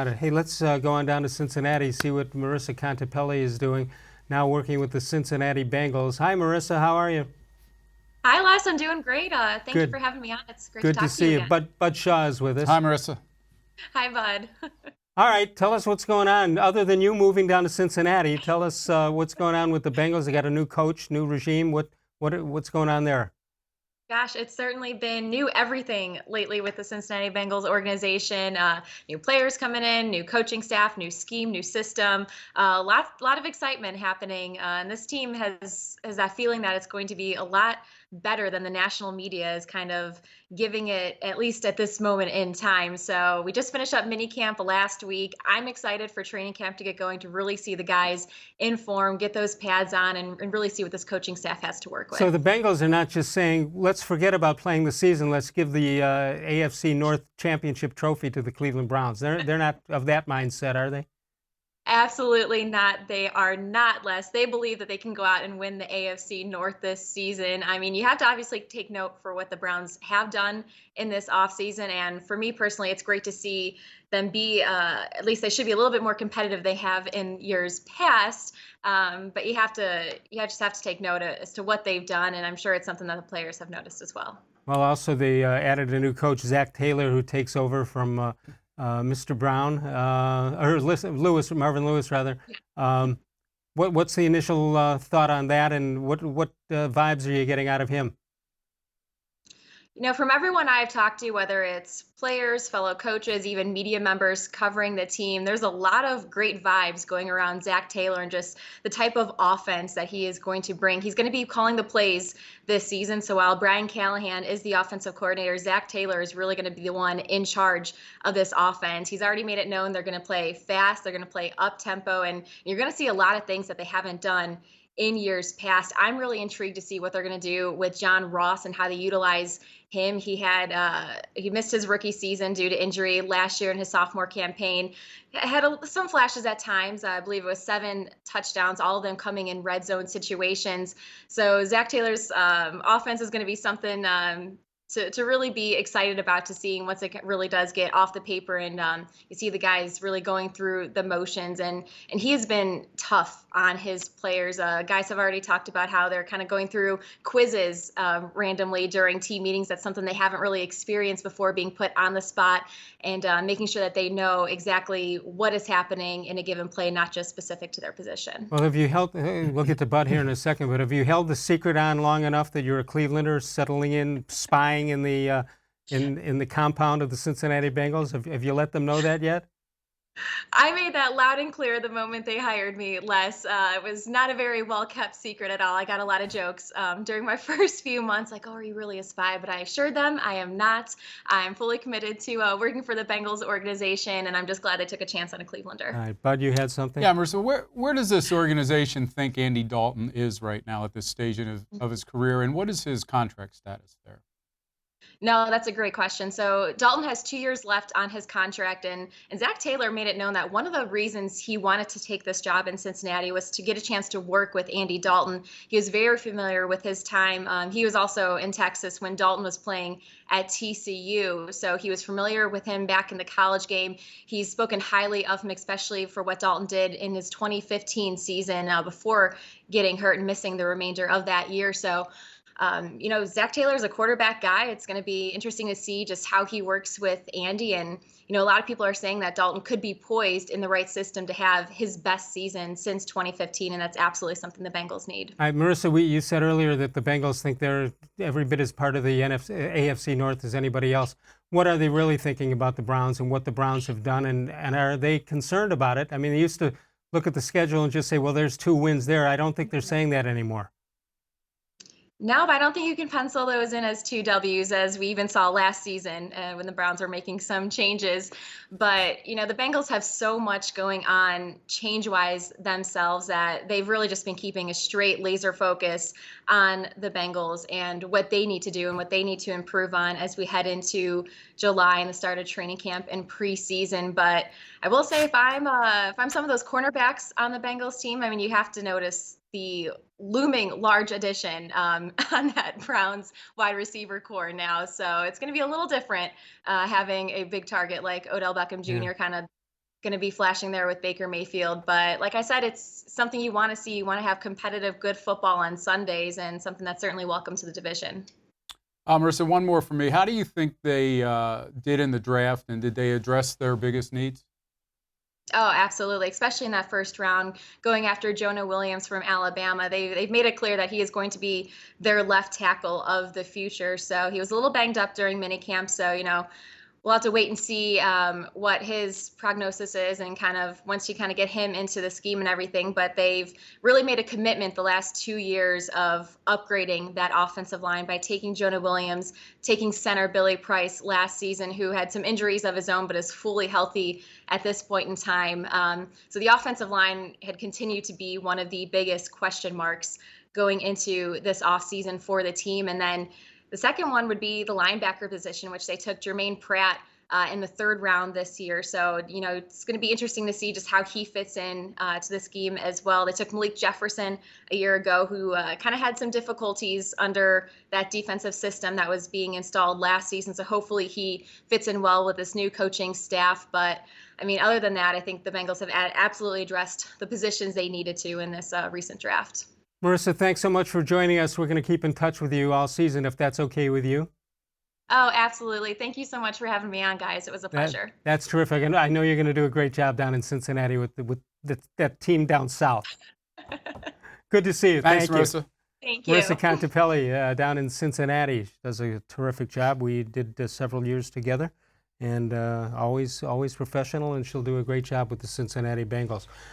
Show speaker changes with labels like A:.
A: Hey, let's go on down to Cincinnati, see what Marisa Contipelli is doing, now working with the Cincinnati Bengals. Hi, Marissa, how are you?
B: Hi, Les. I'm doing great. Thank you
A: Good,
B: for having me on. It's great to
A: good to
B: talk to you
A: see you.
B: again.
A: Bud Shaw is with
C: Hi,
A: us.
C: Marissa.
B: Hi, Bud.
A: All right, tell us what's going on. Other than you moving down to Cincinnati, tell us what's going on with the Bengals. They got a new coach, new regime. What's going on there?
B: Gosh, it's certainly been new everything lately with the Cincinnati Bengals organization. New players coming in, new coaching staff, new scheme, new system. Lot of excitement happening, and this team has that feeling that it's going to be a lot better than the national media is kind of giving it, at least at this moment in time. So we just finished up mini camp last week. I'm excited for training camp to get going to really see the guys in form, get those pads on, and really see what this coaching staff has to work
A: So
B: with.
A: the Bengals are not just saying, let's forget about playing the season, let's give the AFC North championship trophy to the Cleveland Browns. They're not of that mindset, are they?
B: Absolutely not. They are not less. They believe that they can go out and win the AFC North this season. I mean, you have to obviously take note for what the Browns have done in this offseason. And for me personally, it's great to see them be, at least they should be a little bit more competitive they have in years past. But you just have to take note as to what they've done. And I'm sure it's something that the players have noticed as well.
A: Well, also they added a new coach, Zac Taylor, who takes over from Mr. Brown, or Marvin Lewis, rather. Um, what's the initial thought on that, and what vibes are you getting out of him?
B: From everyone I've talked to, whether it's players, fellow coaches, even media members covering the team, there's a lot of great vibes going around Zac Taylor and just the type of offense that he is going to bring. He's going to be calling the plays this season. So while Brian Callahan is the offensive coordinator, Zac Taylor is really going to be the one in charge of this offense. He's already made it known they're going to play fast, they're going to play up tempo, and you're going to see a lot of things that they haven't done in years past. I'm really intrigued to see what they're going to do with John Ross and how they utilize him. He missed his rookie season due to injury last year in his sophomore campaign. Had some flashes at times. I believe it was 7 touchdowns, all of them coming in red zone situations. So Zac Taylor's offense is going to be something to really be excited about, to seeing once it really does get off the paper, and you see the guys really going through the motions, and he has been tough on his players. Guys have already talked about how they're kind of going through quizzes randomly during team meetings. That's something they haven't really experienced before, being put on the spot, and making sure that they know exactly what is happening in a given play, not just specific to their position.
A: Well, have you held? We'll get to Bud here in a second, but have you held the secret on long enough that you're a Clevelander, settling in, spying in the in the compound of the Cincinnati Bengals? Have you let them know that yet?
B: I made that loud and clear the moment they hired me, Les. It was not a very well kept secret at all. I got a lot of jokes during my first few months, like, "Oh, are you really a spy?" But I assured them I am not. I'm fully committed to working for the Bengals organization, and I'm just glad they took a chance on a Clevelander.
A: All right, Bud, you had something?
C: Yeah, Marissa, where does this organization think Andy Dalton is right now at this stage of his career, and what is his contract status there?
B: No, that's a great question. So Dalton has 2 years left on his contract, and Zac Taylor made it known that one of the reasons he wanted to take this job in Cincinnati was to get a chance to work with Andy Dalton. He was very familiar with his time. He was also in Texas when Dalton was playing at TCU, so he was familiar with him back in the college game. He's spoken highly of him, especially for what Dalton did in his 2015 season before getting hurt and missing the remainder of that year. So Zac Taylor is a quarterback guy. It's going to be interesting to see just how he works with Andy. And, a lot of people are saying that Dalton could be poised in the right system to have his best season since 2015. And that's absolutely something the Bengals need.
A: All right, Marissa, you said earlier that the Bengals think they're every bit as part of the AFC North as anybody else. What are they really thinking about the Browns and what the Browns have done? And are they concerned about it? I mean, they used to look at the schedule and just say, well, there's 2 wins there. I don't think they're saying that anymore.
B: No, but I don't think you can pencil those in as 2 Ws, as we even saw last season when the Browns were making some changes. But, the Bengals have so much going on change-wise themselves that they've really just been keeping a straight laser focus on the Bengals and what they need to do and what they need to improve on as we head into July and the start of training camp and preseason. But I will say, if I'm some of those cornerbacks on the Bengals team, I mean, you have to notice the looming large addition on that Browns wide receiver core now. So it's going to be a little different having a big target like Odell Beckham
A: Yeah.
B: Jr. kind of going to be flashing there with Baker Mayfield. But like I said, it's something you want to see. You want to have competitive, good football on Sundays, and something that's certainly welcome to the division.
C: Marisa, one more for me. How do you think they did in the draft, and did they address their biggest needs?
B: Oh, absolutely. Especially in that first round, going after Jonah Williams from Alabama. They've made it clear that he is going to be their left tackle of the future. So he was a little banged up during minicamp. So, we'll have to wait and see what his prognosis is, and kind of once you kind of get him into the scheme and everything. But they've really made a commitment the last 2 years of upgrading that offensive line by taking Jonah Williams, taking center Billy Price last season, who had some injuries of his own but is fully healthy at this point in time. So the offensive line had continued to be one of the biggest question marks going into this offseason for the team. And then the second one would be the linebacker position, which they took Jermaine Pratt in the third round this year. So, it's going to be interesting to see just how he fits in to the scheme as well. They took Malik Jefferson a year ago, who kind of had some difficulties under that defensive system that was being installed last season. So hopefully he fits in well with this new coaching staff. But other than that, I think the Bengals have absolutely addressed the positions they needed to in this recent draft.
A: Marisa, thanks so much for joining us. We're going to keep in touch with you all season, if that's okay with you.
B: Oh, absolutely. Thank you so much for having me on, guys. It was a pleasure.
A: That's terrific. And I know you're going to do a great job down in Cincinnati with that team down south. Good to see you.
C: Thanks,
A: Thank
C: Marisa.
A: you.
B: Thank you.
A: Marisa Contipelli down in Cincinnati. She does a terrific job. We did several years together, and always professional, and she'll do a great job with the Cincinnati Bengals.